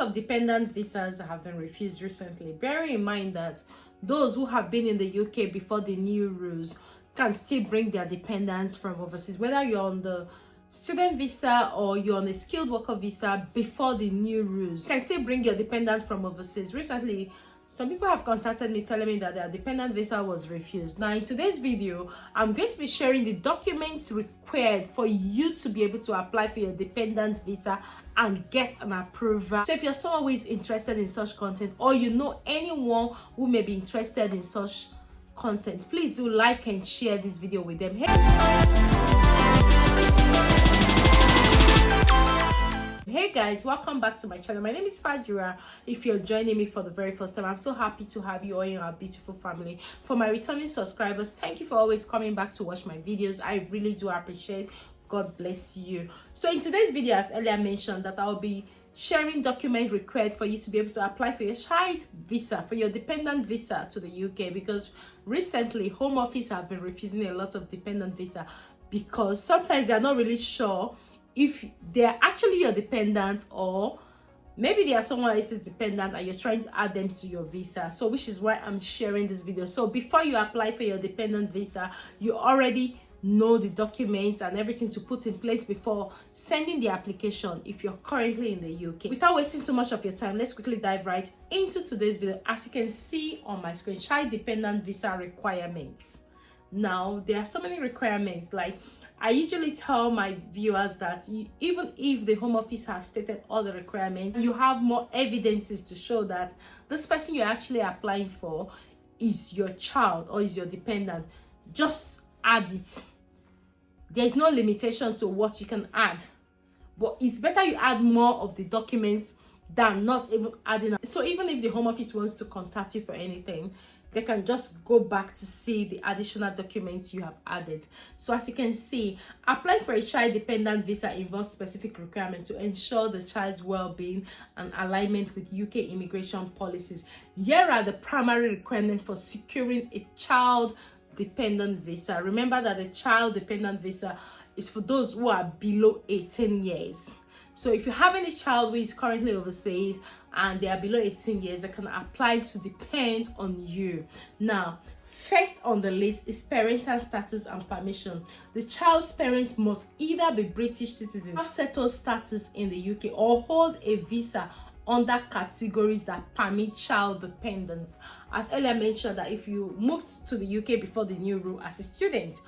of dependent visas have been refused recently. Bearing in mind that those who have been in the UK before the new rules can still bring their dependents from overseas, whether you're on the student visa or you're on a skilled worker visa before the new rules, you can still bring your dependent from overseas. Recently, some people have contacted me telling me that their dependent visa was refused. Now, in today's video, I'm going to be sharing the documents required for you to be able to apply for your dependent visa and get an approval. So if you're someone who is interested in such content, or you know anyone who may be interested in such content, please do like and share this video with them. Hey guys, welcome back to my channel. My name is Fajira. If you're joining me for the very first time, I'm so happy to have you all in our beautiful family. For my returning subscribers, thank you for always coming back to watch my videos. I really do appreciate. God bless you. So in today's video, as earlier mentioned, that I'll be sharing documents required for you to be able to apply for your child visa, for your dependent visa to the UK, because recently Home Office have been refusing a lot of dependent visa because sometimes they're not really sure if they're actually your dependent, or maybe they are someone else's dependent and you're trying to add them to your visa. So which is why I'm sharing this video. So before you apply for your dependent visa, you already know the documents and everything to put in place before sending the application if you're currently in the UK. Without wasting so much of your time, let's quickly dive right into today's video. As you can see on my screen, child dependent visa requirements. Now there are so many requirements. Like, I usually tell my viewers that even if the Home Office have stated all the requirements, you have more evidences to show that this person you're actually applying for is your child or is your dependent. Just add it. There is no limitation to what you can add, but it's better you add more of the documents than not even adding. So even if the Home Office wants to contact you for anything, they can just go back to see the additional documents you have added. So as you can see, applying for a child dependent visa involves specific requirements to ensure the child's well-being and alignment with UK immigration policies. Here are the primary requirements for securing a child dependent visa. Remember that the child dependent visa is for those who are below 18 years. So if you have any child who is currently overseas and they are below 18 years, they can apply to depend on you. Now, first on the list is parental status and permission. The child's parents must either be British citizens, have settled status in the UK, or hold a visa under categories that permit child dependence. As earlier mentioned, that if you moved to the UK before the new rule as a student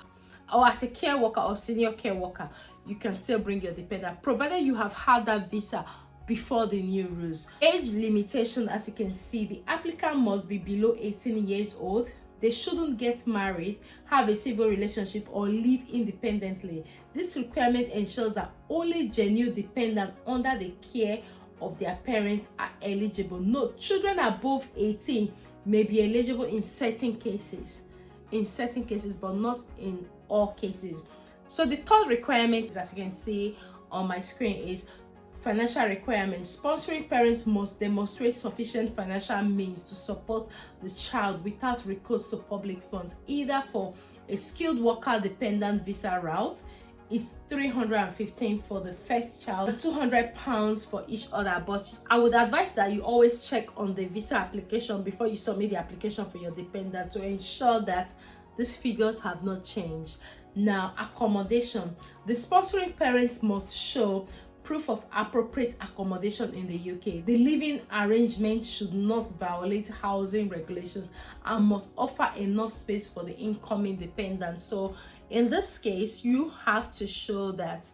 or as a care worker or senior care worker, you can still bring your dependent, provided you have had that visa before the new rules. Age limitation, as you can see, the applicant must be below 18 years old. They shouldn't get married, have a civil relationship, or live independently. This requirement ensures that only genuine dependents under the care of their parents are eligible. Note, children above 18 may be eligible in certain cases, but not in all cases. So the third requirement, as you can see on my screen, is financial requirements. Sponsoring parents must demonstrate sufficient financial means to support the child without recourse to public funds, either for a skilled worker dependent visa route. It's $315 for the first child and £200 for each other. But I would advise that you always check on the visa application before you submit the application for your dependent to ensure that these figures have not changed. Now, accommodation. The sponsoring parents must show proof of appropriate accommodation in the UK. The living arrangement should not violate housing regulations and must offer enough space for the incoming dependent. So in this case, you have to show that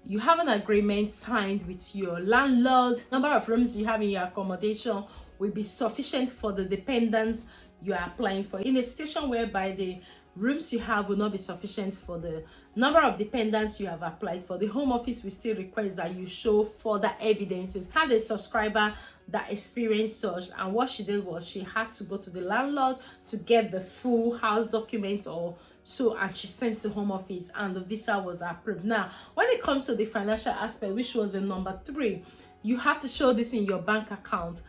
you have an agreement signed with your landlord. Number of rooms you have in your accommodation will be sufficient for the dependents you are applying for. In a situation whereby the rooms you have will not be sufficient for the number of dependents you have applied for, the Home Office will still request that you show further evidences. Had a subscriber that experienced such, and what she did was she had to go to the landlord to get the full house document or so, and she sent to Home Office and the visa was approved. Now, when it comes to the financial aspect, which was the number 3, you have to show this in your bank account.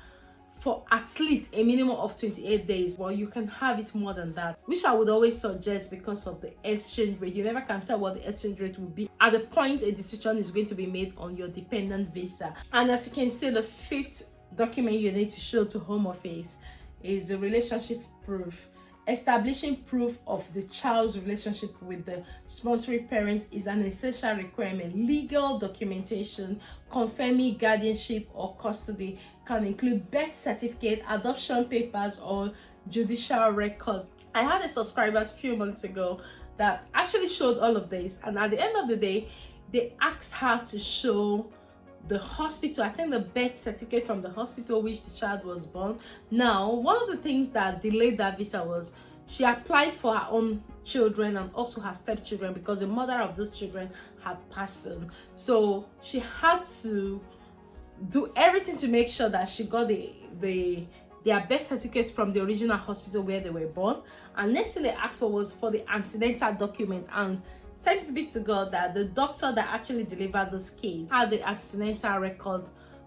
for at least a minimum of 28 days. Well, you can have it more than that, which I would always suggest because of the exchange rate. You never can tell what the exchange rate will be at the point a decision is going to be made on your dependent visa. And as you can see, the fifth document you need to show to Home Office is the relationship proof. Establishing proof of the child's relationship with the sponsoring parents is an essential requirement. Legal documentation confirming guardianship or custody can include birth certificate, adoption papers, or judicial records. I had a subscriber a few months ago that actually showed all of this, and at the end of the day, they asked her to show the hospital, I think the birth certificate from the hospital which the child was born. Now, one of the things that delayed that visa was she applied for her own children and also her stepchildren because the mother of those children had passed on. So she had to do everything to make sure that she got their birth certificate from the original hospital where they were born. And next thing they asked for was for the antenatal document, and thanks be to God that the doctor that actually delivered those kids had the antenatal record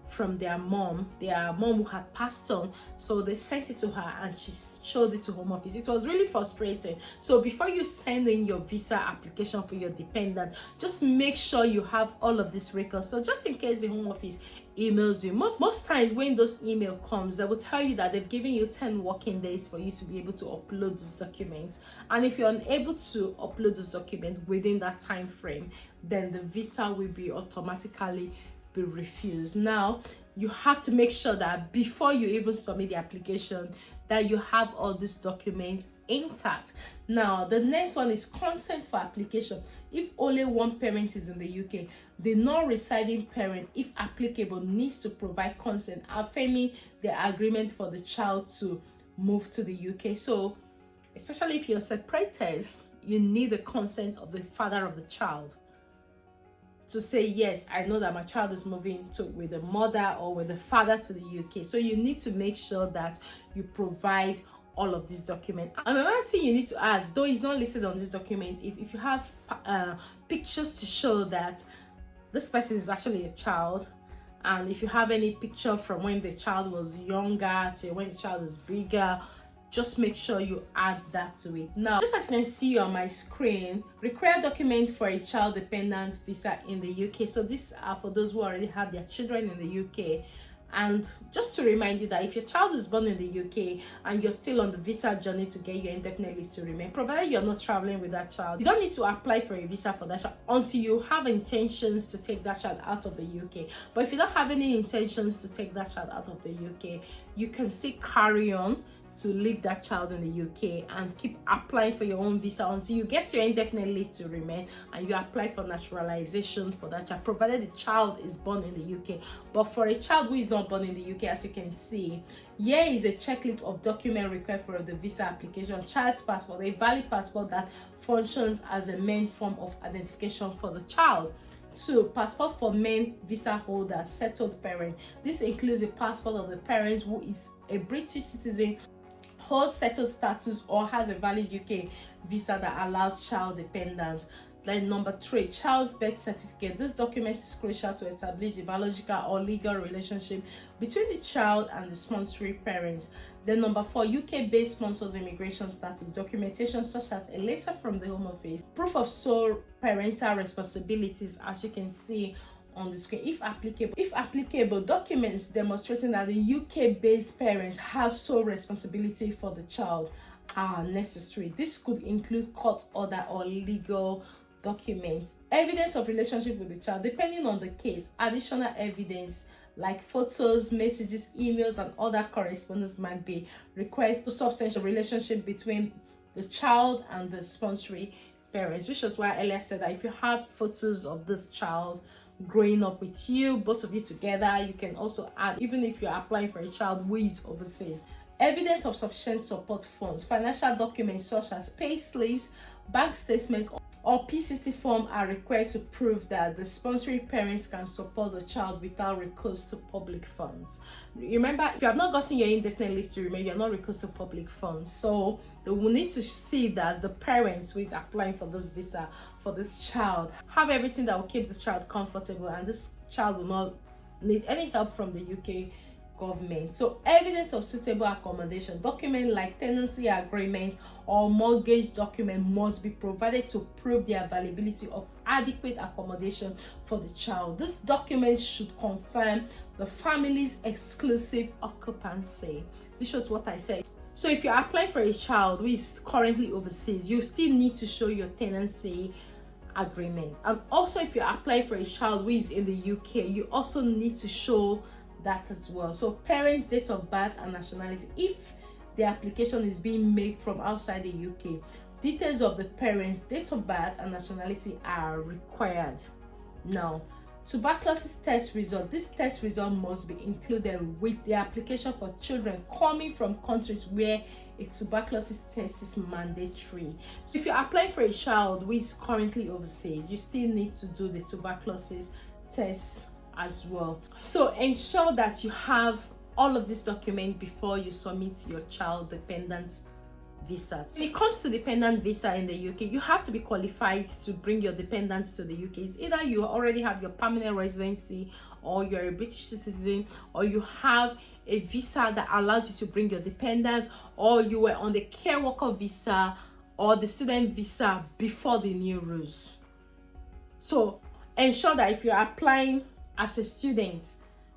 from their mom who had passed on. So they sent it to her and she showed it to Home Office. It was really frustrating. So before you send in your visa application for your dependent, just make sure you have all of these records. So just in case the Home Office emails you, most times when those email comes, they will tell you that they've given you 10 working days for you to be able to upload those documents, and if you're unable to upload those documents within that time frame, then the visa will be automatically be refused. Now you have to make sure that before you even submit the application that you have all these documents intact. Now the next one is consent for application. If only one parent is in the UK, the non-residing parent, if applicable, needs to provide consent affirming the agreement for the child to move to the UK. So especially if you're separated, you need the consent of the father of the child to say, yes, I know that my child is moving with the mother or with the father to the UK. So you need to make sure that you provide all of these documents. Another thing you need to add, though it's not listed on this document, if you have pictures to show that this person is actually a child, and if you have any picture from when the child was younger to when the child is bigger, just make sure you add that to it. Now, just as you can see on my screen, required document for a child dependent visa in the UK. So these are for those who already have their children in the UK. And just to remind you that if your child is born in the UK and you're still on the visa journey to get your indefinite leave to remain, provided you're not traveling with that child, you don't need to apply for a visa for that child until you have intentions to take that child out of the UK. But if you don't have any intentions to take that child out of the UK, you can still carry on to leave that child in the UK and keep applying for your own visa until you get your indefinite leave to remain and you apply for naturalization for that child, provided the child is born in the UK. But for a child who is not born in the UK, as you can see, here is a checklist of documents required for the visa application. Child's passport, a valid passport that functions as a main form of identification for the child. 2. Passport for main visa holder, settled parent. This includes a passport of the parent who is a British citizen, holds settled status, or has a valid UK visa that allows child dependence. Then number 3, child's birth certificate. This document is crucial to establish a biological or legal relationship between the child and the sponsoring parents. Then number 4, UK-based sponsors immigration status. Documentation such as a letter from the Home Office, proof of sole parental responsibilities, as you can see on the screen, if applicable, documents demonstrating that the UK-based parents have sole responsibility for the child are necessary. This could include court order or legal documents. Evidence of relationship with the child, depending on the case, additional evidence like photos, messages, emails, and other correspondence might be required to substantiate the relationship between the child and the sponsoring parents, which is why I earlier said that if you have photos of this child growing up with you, both of you together, you can also add, even if you're applying for a child who is overseas, evidence of sufficient support funds. Financial documents such as pay slips, bank statement, or P60 form are required to prove that the sponsoring parents can support the child without recourse to public funds. Remember, if you have not gotten your indefinite leave to remain, you're not recourse to public funds. So they will need to see that the parents who is applying for this visa for this child have everything that will keep this child comfortable, and this child will not need any help from the UK government. So evidence of suitable accommodation, document like tenancy agreement or mortgage document must be provided to prove the availability of adequate accommodation for the child. This document should confirm the family's exclusive occupancy. This was what I said. So if you're applying for a child who is currently overseas, you still need to show your tenancy agreement. And also if you're applying for a child who is in the UK, you also need to show that as well. So parents' date of birth and nationality if the application is being made from outside the UK. Details of the parents' date of birth and nationality are required. Now, tuberculosis test result. This test result must be included with the application for children coming from countries where a tuberculosis test is mandatory. So if you're applying for a child who is currently overseas, you still need to do the tuberculosis test as well. So ensure that you have all of this document before you submit your child dependent visa. When it comes to dependent visa in the UK, you have to be qualified to bring your dependents to the UK. It's either you already have your permanent residency, or you're a British citizen, or you have a visa that allows you to bring your dependent, or you were on the care worker visa or the student visa before the new rules. So ensure that if you're applying as a student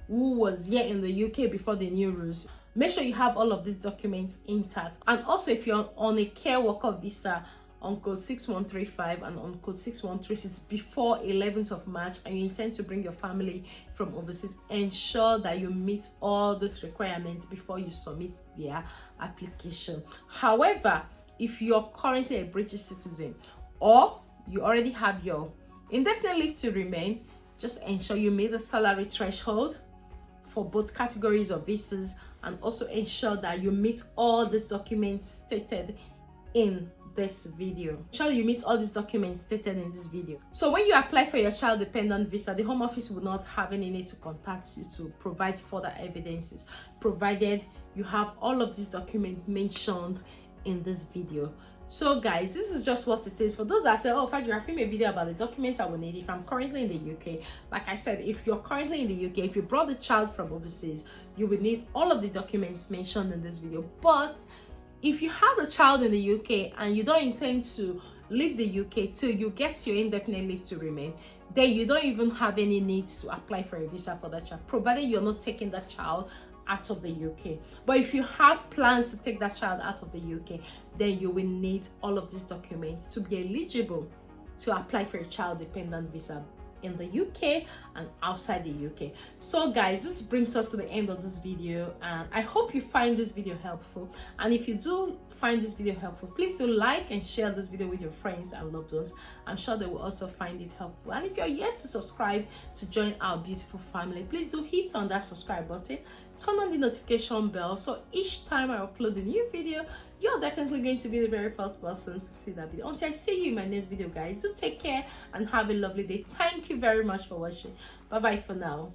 who was here in the UK before the new rules, make sure you have all of these documents intact. And also if you're on a care worker visa on code 6135 and on code 6136 before 11th of March and you intend to bring your family from overseas, ensure that you meet all those requirements before you submit their application. However, if you're currently a British citizen or you already have your indefinite leave to remain, just ensure you meet the salary threshold for both categories of visas, and also ensure that you meet all these documents stated in this video. Ensure you meet all these documents stated in this video. So when you apply for your child dependent visa, the Home Office will not have any need to contact you to provide further evidences, provided you have all of these documents mentioned in this video. So guys, this is just what it is. For those that say, oh Fajira, I filmed a video about the documents I will need if I'm currently in the UK. Like I said, if you're currently in the UK, if you brought the child from overseas, you will need all of the documents mentioned in this video. But if you have a child in the UK and you don't intend to leave the UK till you get your indefinite leave to remain, then you don't even have any need to apply for a visa for that child, provided you're not taking that child out of the UK. But if you have plans to take that child out of the UK, then you will need all of these documents to be eligible to apply for a child dependent visa in the UK and outside the UK. So guys, this brings us to the end of this video, and I hope you find this video helpful. And if you do find this video helpful, please do like and share this video with your friends and loved ones. I'm sure they will also find it helpful. And if you're yet to subscribe to join our beautiful family, please do hit on that subscribe button, turn on the notification bell, so each time I upload a new video, you're definitely going to be the very first person to see that video. Until I see you in my next video, guys, do take care and have a lovely day. Thank you very much for watching. Bye bye for now.